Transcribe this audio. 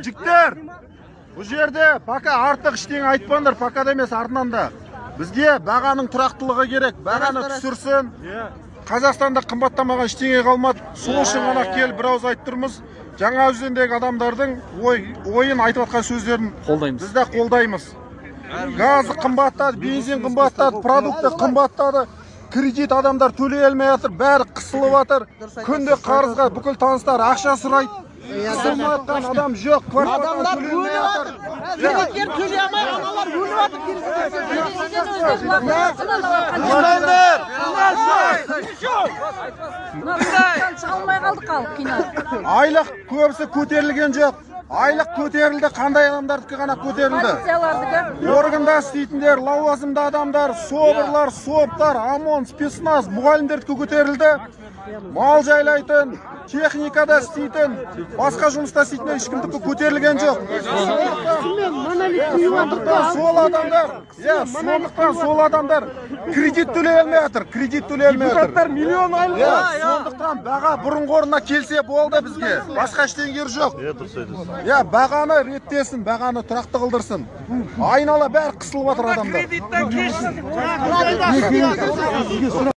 Жіктер, бұл жерде пока артық іштен айтпаңдар, пока да емес артынан да. Бізге бағаның тұрақтылығы керек, бағаны түсірсін. Қазақстанда қымбаттамаған ештеңе қалмады. Сол үшін ғана келіп бірауыз айтып тұрмыз. Жаңа өзендегі адамдардың ойын айтып жатқан сөздерін біз де қолдаймыз. Газы қымбаттады, бензин қымбаттады, продукты қымбаттады. Кредит адамдар төлей алмай жатыр, бәрі қысылып жатыр. Күнде қарызға бүкіл таныстар ақша сұрайды. Қысылмайтқан адам жоқ, кварталдан төлей алмай жатыр. Кредиттер төлей алмай, аналар өліп жатыр. Айлық көбісі көтерілген жоқ. Айлық көтерілді, қандай адамдардікі ғана көтерілді. Органда істейтіндер, лауазымды адамдар, собырлар, соптар, ОМОН, спецназ, мұғалімдердікі көтерілді. Мал жайлайтын, техникада істейтін, басқа жұмыста істейтін ешкімдікі көтерілген жоқ. Сол адамдар кредит төлей алмай жатыр, Депутаттар миллион айлық. Сондықтан баға бұрынғы орнына келсе болды бізге. Басқа ештеңе жоқ. Бағаны реттесін, бағаны тұрақты қылдырсын. Айнала бәрі қысылып жатыр адамдар.